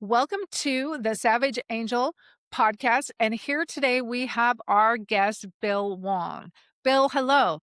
Welcome to the Savage Angel podcast. And here today we have our guest, Bill Wong. Bill, hello.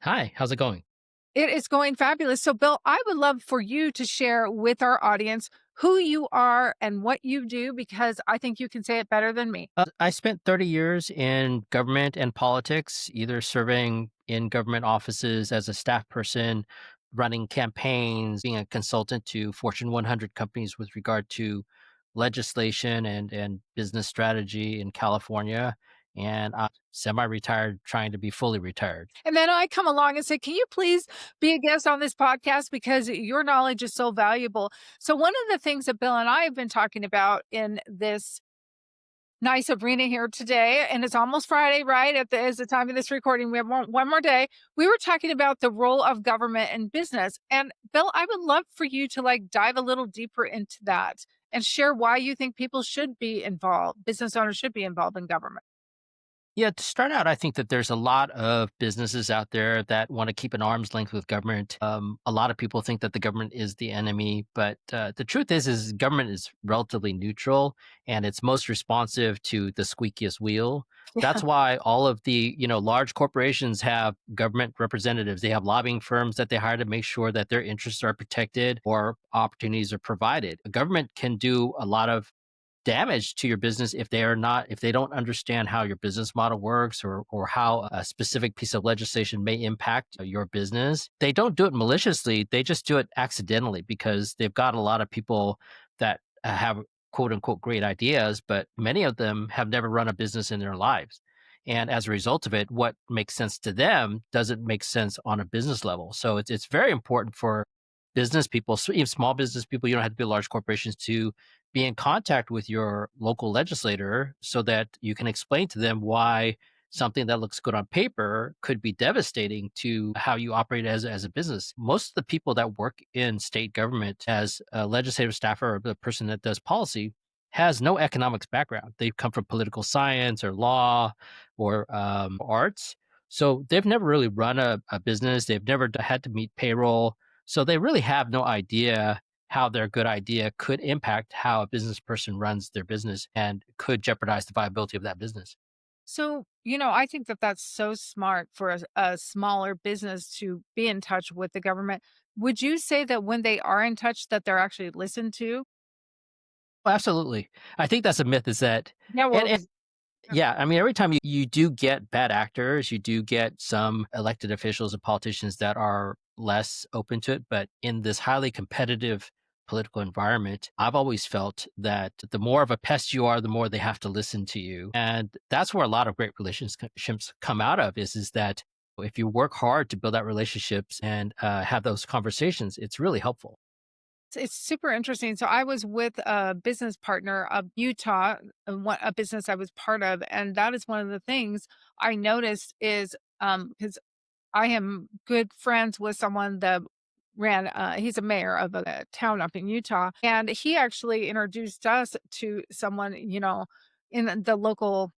Hi, how's it going? It is going fabulous. So, Bill, I would love for you to share with our audience who you are and what you do, because I think you can say it better than me. I spent 30 years in government and politics, either serving in government offices as a staff person, running campaigns, being a consultant to Fortune 100 companies with regard to legislation and business strategy in California. And I'm semi retired, trying to be fully retired. And then I come along and say, can you please be a guest on this podcast? Because your knowledge is so valuable. So, one of the things that Bill and I have been talking about in this nice arena here today, and it's almost Friday, right? As the time of this recording, we have one more day. We were talking about the role of government and business. And Bill, I would love for you to dive a little deeper into that and share why you think people should be involved, business owners should be involved in government. Yeah, to start out, I think that there's a lot of businesses out there that want to keep an arm's length with government. A lot of people think that the government is the enemy, but the truth is government is relatively neutral and it's most responsive to the squeakiest wheel. Yeah. That's why all of the large corporations have government representatives. They have lobbying firms that they hire to make sure that their interests are protected or opportunities are provided. A government can do a lot of damage to your business if they don't understand how your business model works or how a specific piece of legislation may impact your business. They don't do it maliciously, they just do it accidentally because they've got a lot of people that have quote unquote great ideas, but many of them have never run a business in their lives. And as a result of it, what makes sense to them doesn't make sense on a business level. So it's very important for business people, even small business people, you don't have to be large corporations, to be in contact with your local legislator so that you can explain to them why something that looks good on paper could be devastating to how you operate as a business. Most of the people that work in state government as a legislative staffer or the person that does policy has no economics background. They come from political science or law or arts. So they've never really run a business. They've never had to meet payroll. So they really have no idea how their good idea could impact how a business person runs their business and could jeopardize the viability of that business. So, I think that that's so smart for a smaller business to be in touch with the government. Would you say that when they are in touch, that they're actually listened to? Well, absolutely. I think that's a myth is that, Yeah, and yeah, I mean, every time you do get bad actors, you do get some elected officials and politicians that are less open to it. But in this highly competitive political environment, I've always felt that the more of a pest you are, the more they have to listen to you. And that's where a lot of great relationships come out of is that if you work hard to build out relationships and have those conversations, it's really helpful. it's super interesting. So I was with a business partner of Utah, a business I was part of, and that is one of the things I noticed is because I am good friends with someone that ran. He's a mayor of a town up in Utah, and he actually introduced us to someone in the local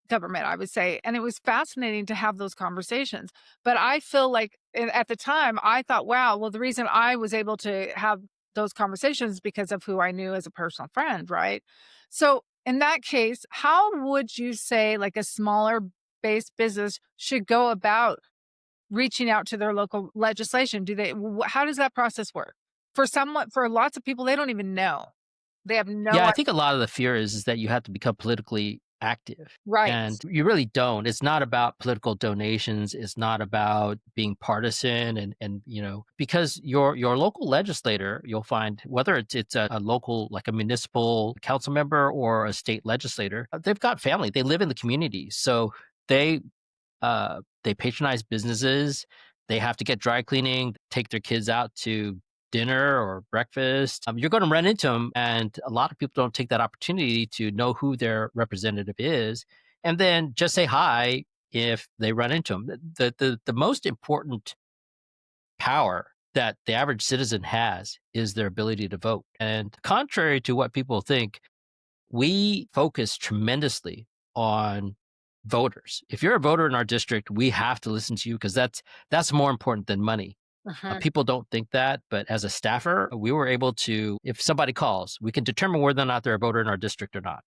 government, I would say. And it was fascinating to have those conversations. But I feel like at the time, I thought, wow, well, the reason I was able to have those conversations because of who I knew as a personal friend, right? So in that case, how would you say like a smaller based business should go about reaching out to their local legislation? How does that process work? For lots of people, they don't even know. They have Yeah, no I think a lot of the fear is that you have to become politically active. right. And you really don't. It's not about political donations. It's not about being partisan and because your local legislator, you'll find whether it's a local, like a municipal council member or a state legislator, they've got family. They live in the community. So they they patronize businesses. They have to get dry cleaning, take their kids out to dinner or breakfast. You're going to run into them, and a lot of people don't take that opportunity to know who their representative is, and then just say hi if they run into them. The most important power that the average citizen has is their ability to vote. And contrary to what people think, we focus tremendously on voters. If you're a voter in our district, we have to listen to you because that's more important than money. Uh-huh. People don't think that, but as a staffer, we were able to, if somebody calls, we can determine whether or not they're a voter in our district or not.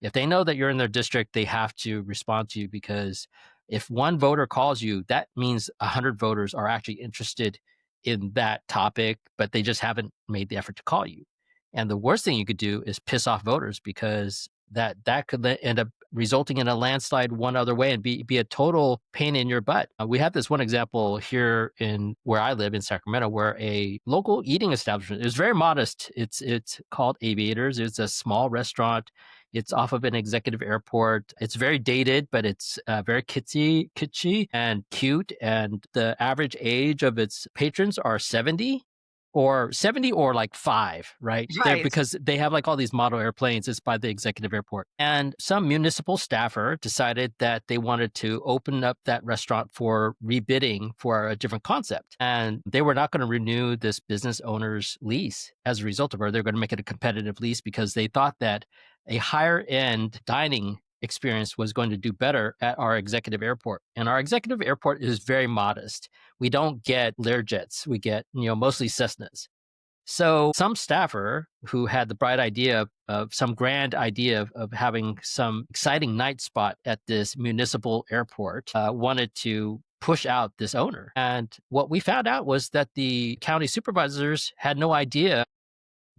If they know that you're in their district, they have to respond to you because if one voter calls you, that means 100 voters are actually interested in that topic, but they just haven't made the effort to call you. And the worst thing you could do is piss off voters because that could end up resulting in a landslide one other way and be a total pain in your butt. We have this one example here in where I live in Sacramento, where a local eating establishment is very modest. It's called Aviators. It's a small restaurant. It's off of an executive airport. It's very dated, but it's very kitschy and cute. And the average age of its patrons are 70 or like five, right? They're Right. because they have like all these model airplanes. It's by the executive airport. And some municipal staffer decided that they wanted to open up that restaurant for rebidding for a different concept. And they were not going to renew this business owner's lease as a result of it. They're going to make it a competitive lease because they thought that a higher end dining experience was going to do better at our executive airport. And our executive airport is very modest. We don't get Learjets. We get, mostly Cessnas. So some staffer who had the bright idea of some grand idea of having some exciting night spot at this municipal airport wanted to push out this owner. And what we found out was that the county supervisors had no idea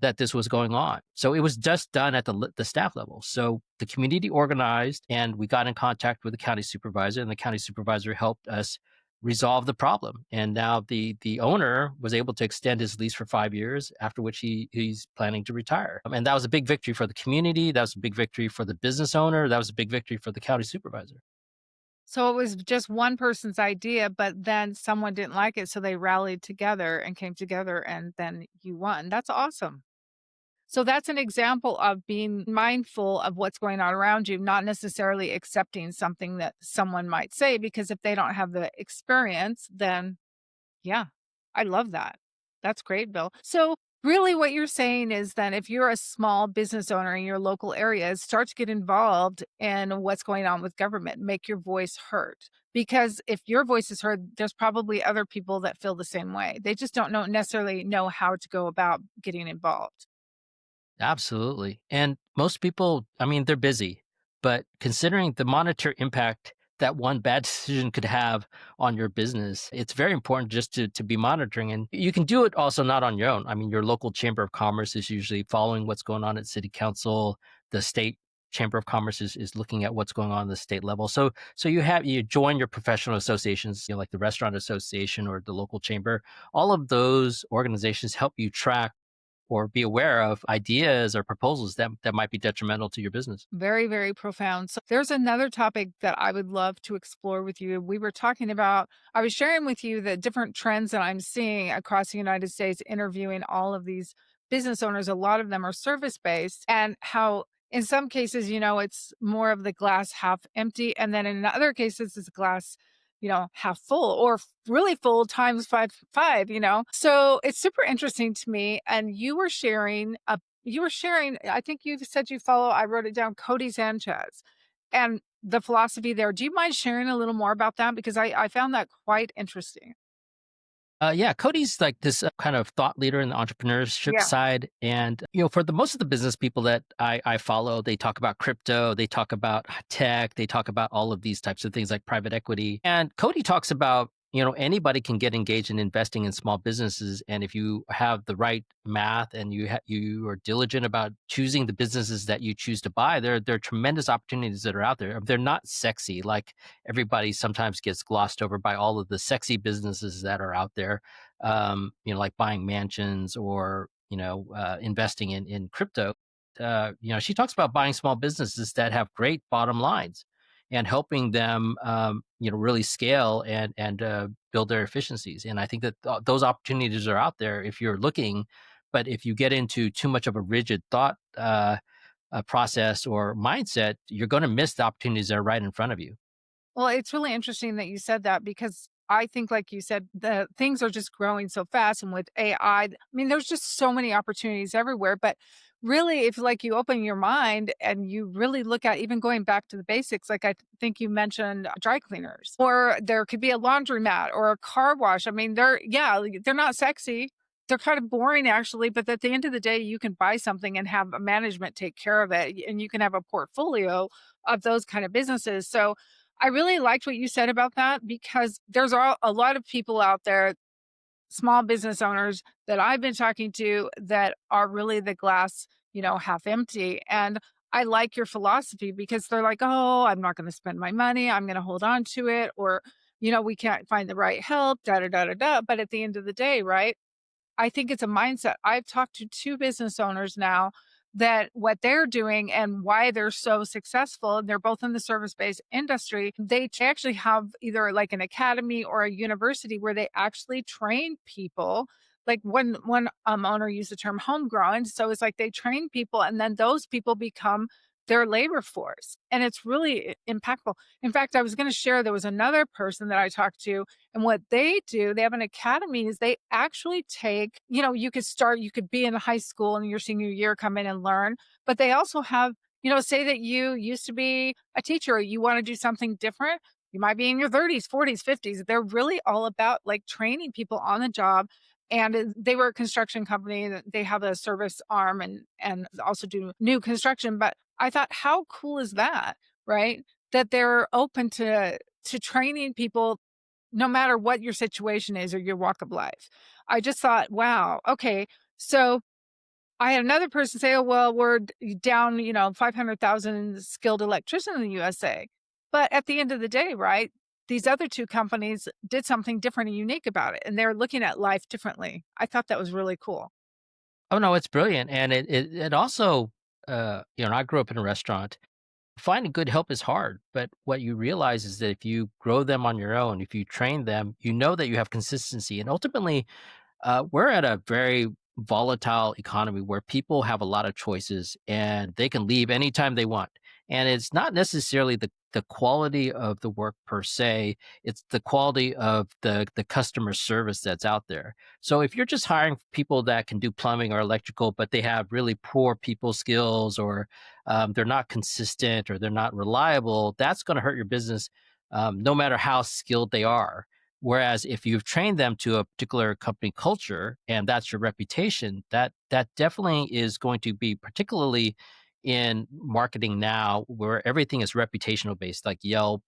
that this was going on. So it was just done at the staff level. So the community organized and we got in contact with the county supervisor, and the county supervisor helped us resolve the problem. And now the owner was able to extend his lease for 5 years, after which he's planning to retire. And that was a big victory for the community. That was a big victory for the business owner. That was a big victory for the county supervisor. So it was just one person's idea, but then someone didn't like it, so they rallied together and came together, and then you won. That's awesome. So that's an example of being mindful of what's going on around you, not necessarily accepting something that someone might say, because if they don't have the experience, then yeah, I love that. That's great, Bill. So really what you're saying is that if you're a small business owner in your local area, start to get involved in what's going on with government, make your voice heard. Because if your voice is heard, there's probably other people that feel the same way. They just don't necessarily know how to go about getting involved. Absolutely. And most people, I mean, they're busy, but considering the monetary impact that one bad decision could have on your business, it's very important just to be monitoring. And you can do it also not on your own. I mean, your local chamber of commerce is usually following what's going on at city council. The state chamber of commerce is looking at what's going on the state level. So you join your professional associations, like the restaurant association or the local chamber. All of those organizations help you track or be aware of ideas or proposals that might be detrimental to your business. Very, very profound. So there's another topic that I would love to explore with you. We were talking about, I was sharing with you the different trends that I'm seeing across the United States, interviewing all of these business owners. A lot of them are service based, and how in some cases, it's more of the glass half empty. And then in other cases, it's glass, half full or really full times five. So it's super interesting to me. And you were sharing, I think you said you follow, I wrote it down, Cody Sanchez and the philosophy there. Do you mind sharing a little more about that? Because I found that quite interesting. Yeah, Cody's like this kind of thought leader in the entrepreneurship Yeah. side. And, for the most of the business people that I follow, they talk about crypto, they talk about tech, they talk about all of these types of things like private equity. And Cody talks about, anybody can get engaged in investing in small businesses. And if you have the right math and you are diligent about choosing the businesses that you choose to buy, there are tremendous opportunities that are out there. They're not sexy like everybody sometimes gets glossed over by all of the sexy businesses that are out there, like buying mansions or investing in crypto. She talks about buying small businesses that have great bottom lines and helping them, really scale and build their efficiencies. And I think that those opportunities are out there if you're looking. But if you get into too much of a rigid thought process or mindset, you're going to miss the opportunities that are right in front of you. Well, it's really interesting that you said that because I think, like you said, the things are just growing so fast. And with AI, I mean, there's just so many opportunities everywhere. But really, if like you open your mind and you really look at even going back to the basics, like think you mentioned dry cleaners, or there could be a laundromat or a car wash. I mean, yeah, like, they're not sexy. They're kind of boring actually, but at the end of the day, you can buy something and have a management take care of it, and you can have a portfolio of those kind of businesses. So I really liked what you said about that because there's a lot of people out there, small business owners that I've been talking to that are really the glass, half empty. And I like your philosophy because they're like, oh, I'm not going to spend my money. I'm going to hold on to it. Or, we can't find the right help, da da da da da. But at the end of the day, right? I think it's a mindset. I've talked to 2 business owners now that what they're doing and why they're so successful, and they're both in the service-based industry, they actually have either like an academy or a university where they actually train people. Like one owner used the term homegrown. So it's like they train people and then those people become their labor force. And it's really impactful. In fact, I was going to share there was another person that I talked to, and what they do, they have an academy, is they actually take, you could be in high school and your senior year, come in and learn, but they also have, say that you used to be a teacher, or you want to do something different. You might be in your 30s, 40s, 50s. They're really all about like training people on the job. And they were a construction company. They have a service arm and also do new construction. But I thought, how cool is that, right? That they're open to training people no matter what your situation is or your walk of life. I just thought, wow, okay. So I had another person say, oh, well, we're down, 500,000 skilled electricians in the USA. But at the end of the day, right, these other 2 companies did something different and unique about it. And they're looking at life differently. I thought that was really cool. Oh no, it's brilliant, and it also, I grew up in a restaurant. Finding good help is hard, but what you realize is that if you grow them on your own, if you train them, you know that you have consistency, and ultimately we're at a very volatile economy where people have a lot of choices and they can leave anytime they want. And it's not necessarily the quality of the work per se, it's the quality of the customer service that's out there. So if you're just hiring people that can do plumbing or electrical, but they have really poor people skills, or they're not consistent, or they're not reliable, that's going to hurt your business, no matter how skilled they are. Whereas if you've trained them to a particular company culture and that's your reputation, that definitely is going to be, particularly in marketing now, where everything is reputational based, like Yelp,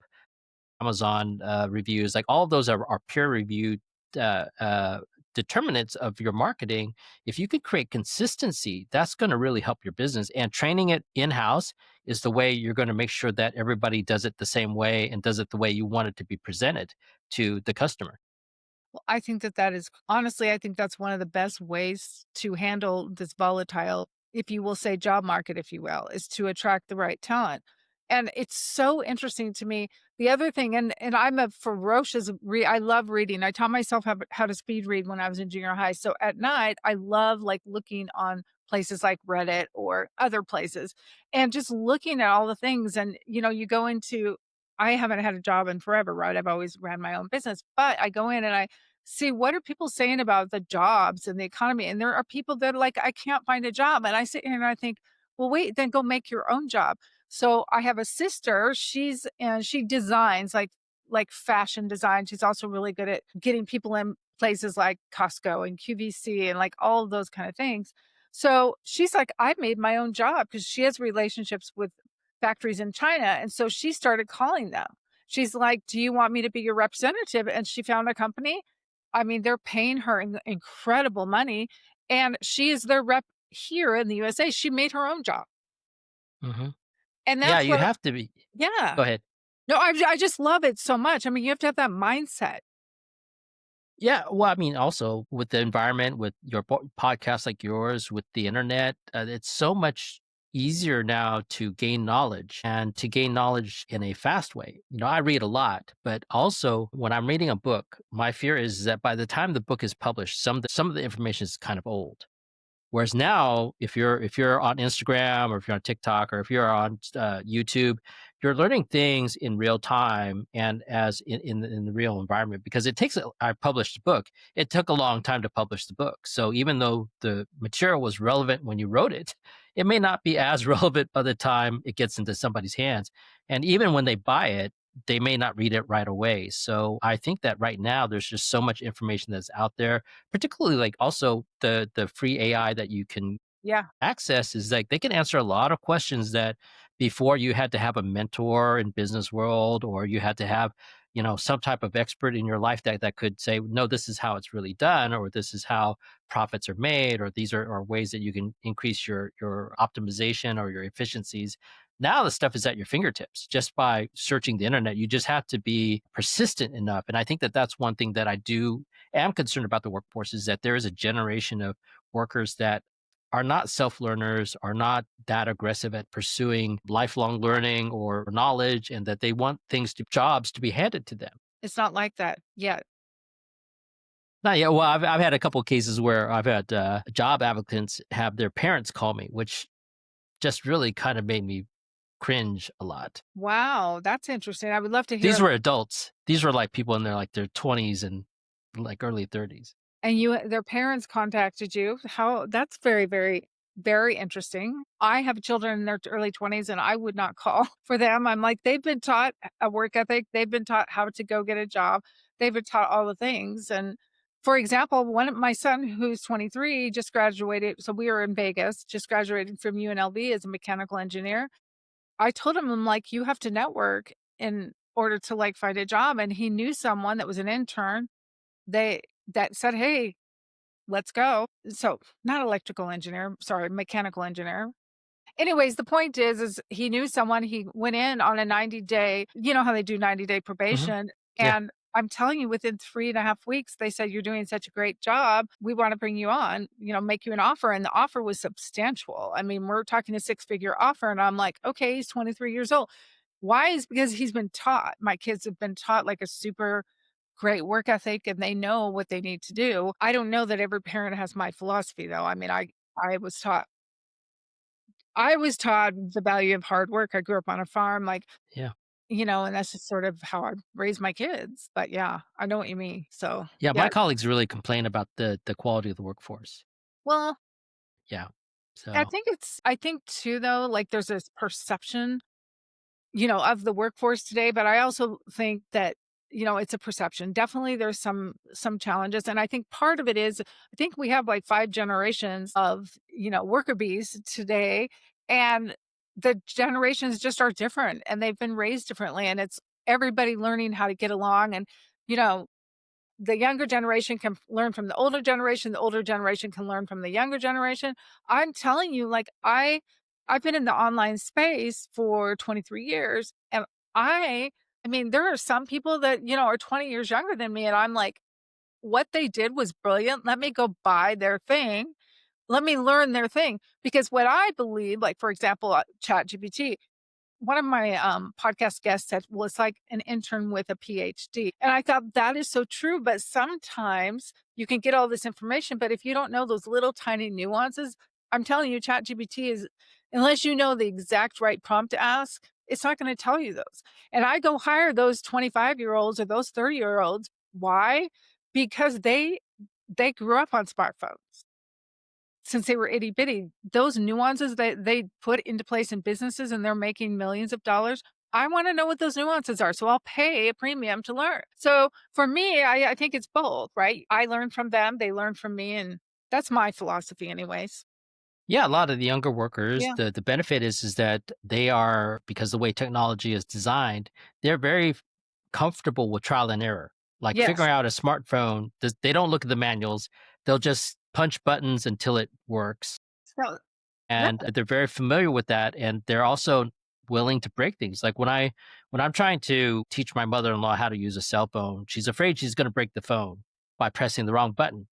Amazon reviews, like all of those are peer reviewed uh, uh, determinants of your marketing. If you could create consistency, that's going to really help your business. And training it in house is the way you're going to make sure that everybody does it the same way and does it the way you want it to be presented to the customer. Well, I think that is honestly, I think that's one of the best ways to handle this volatile, if you will say, job market, if you will, is to attract the right talent. And it's so interesting to me. The other thing, and I'm a ferocious I love reading. I taught myself how to speed read when I was in junior high. So at night, I love like looking on places like Reddit or other places and just looking at all the things. And you go into, I haven't had a job in forever, right? I've always ran my own business, but I go in and I see what are people saying about the jobs and the economy. And there are people that are like, I can't find a job. And I sit here and I think, well, wait, then go make your own job. So I have a sister, she designs like fashion design. She's also really good at getting people in places like Costco and QVC and like all of those kind of things. So she's like, I made my own job because she has relationships with factories in China. And so she started calling them. She's like, do you want me to be your representative? And she found a company. I mean, they're paying her incredible money, and she is their rep here in the USA. She made her own job, Hmm. and Yeah, that's you what. have to be. Yeah. Go ahead. No, I just love it so much. I mean, you have to have that mindset. Yeah, well, I mean, also with the environment, with your podcast like yours, with the internet, it's so much easier now to gain knowledge, and to gain knowledge in a fast way. I read a lot, but also when I'm reading a book, my fear is that by the time the book is published, some of the information is kind of old. Whereas now, if you're on Instagram, or if you're on TikTok, or if you're on YouTube, you're learning things in real time, and as in the real environment, because it takes. I published a book. It took a long time to publish the book. So even though the material was relevant when you wrote it, it may not be as relevant by the time it gets into somebody's hands. And even when they buy it, they may not read it right away. So I think that right now there's just so much information that's out there, particularly like also the free AI that you can Yeah, access is like they can answer a lot of questions that before you had to have a mentor in business world or you had to have some type of expert in your life that could say no, this is how it's really done, or this is how profits are made, or these are ways that you can increase your optimization or your efficiencies. Now the stuff is at your fingertips just by searching the internet. You just have to be persistent enough, and I think that that's one thing that I do am concerned about the workforce is that there is a generation of workers that are not self learners, are not that aggressive at pursuing lifelong learning or knowledge, and that they want jobs to be handed to them. it's not like that yet. Not yet. Well, I've had a couple of cases where I've had job applicants have their parents call me, which just really kind of made me cringe a lot. Wow, that's interesting. I would love to These hear. were adults. These were like people in their 20s and like early 30s. And their parents contacted you. How that's very, very, very interesting. I have children in their early 20s and I would not call for them. I'm like, they've been taught a work ethic, they've been taught how to go get a job, they've been taught all the things. And for example, one of my son who's 23 just graduated. So we were in Vegas, just graduated from UNLV as a mechanical engineer. I told him, I'm like, you have to network in order to like find a job. And he knew someone that was an intern. They that said, hey, let's go. So, not electrical engineer, sorry, mechanical engineer. Anyways, the point is he knew someone, he went in on a 90-day, you know how they do 90-day Hmm. probation, Yeah. and I'm telling you, within 3.5 weeks, they said, "You're doing such a great job. We wanna bring you on, make you an offer," and the offer was substantial. I mean, we're talking a six-figure offer, and I'm like, "Okay, he's 23 years old." Why? Is because he's been taught. My kids have been taught, like, a super great work ethic, and they know what they need to do. I don't know that every parent has my philosophy, though. I mean, I was taught I was taught the value of hard work. I grew up on a farm, like, Yeah. and that's just sort of how I raised my kids. But yeah, I know what you mean. So, Yeah. yeah. My colleagues really complain about the quality of the workforce. Well, Yeah. So, I think too, though, like, there's this perception of the workforce today, but I also think that, it's a perception. Definitely there's some challenges. And I think part of it is I think we have like five generations of, worker bees today. And the generations just are different and they've been raised differently. And it's everybody learning how to get along. And, you know, the younger generation can learn from the older generation can learn from the younger generation. I'm telling you, like, I've been in the online space for 23 years, and I mean, there are some people that, are 20 years younger than me, and I'm like, what they did was brilliant. Let me go buy their thing. Let me learn their thing. Because what I believe, like, for example, ChatGPT, one of my podcast guests said, well, it's like an intern with a PhD. And I thought that is so true. But sometimes you can get all this information, but if you don't know those little tiny nuances, I'm telling you, ChatGPT is, unless you know the exact right prompt to ask, it's not going to tell you those. And I go hire those 25-year-olds or those 30-year-olds. Why? Because they grew up on smartphones since they were itty bitty. Those nuances that they put into place in businesses and they're making millions of dollars. I want to know what those nuances are. So I'll pay a premium to learn. So for me, I think it's both, right? I learn from them, they learn from me. And that's my philosophy, anyways. yeah, a lot of the younger workers, Yeah. the benefit is that they are, because the way technology is designed, they're very comfortable with trial and error. Like Yes. figuring out a smartphone, they don't look at the manuals. They'll just punch buttons until it works. So, yeah. And they're very familiar with that. And they're also willing to break things. Like when I'm trying to teach my mother-in-law how to use a cell phone, she's afraid she's going to break the phone by pressing the wrong button.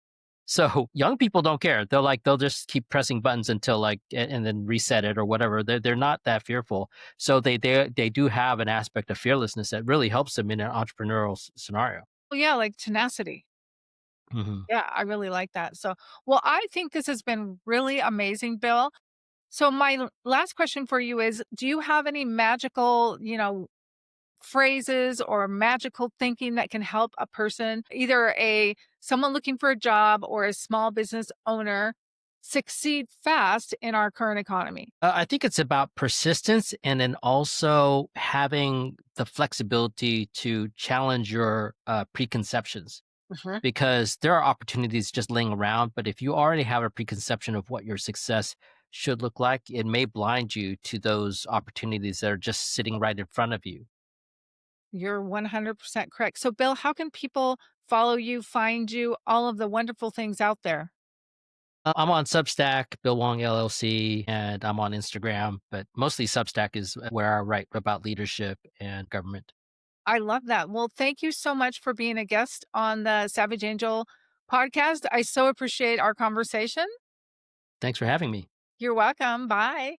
So young people don't care. They'll just keep pressing buttons until and then reset it or whatever. They're not that fearful. So they do have an aspect of fearlessness that really helps them in an entrepreneurial scenario. Well, yeah, like tenacity. Hmm. Yeah, I really like that. So, well, I think this has been really amazing, Bill. So, my last question for you is, do you have any magical, phrases or magical thinking that can help a person, either a someone looking for a job or a small business owner succeed fast in our current economy? I think it's about persistence and then also having the flexibility to challenge your preconceptions Mhm. because there are opportunities just laying around. But if you already have a preconception of what your success should look like, it may blind you to those opportunities that are just sitting right in front of you. You're 100% correct. So, Bill, how can people follow you, find you, all of the wonderful things out there? I'm on Substack, Bill Wong LLC, and I'm on Instagram, but mostly Substack is where I write about leadership and government. I love that. Well, thank you so much for being a guest on the Savage Angel podcast. I so appreciate our conversation. Thanks for having me. You're welcome. Bye.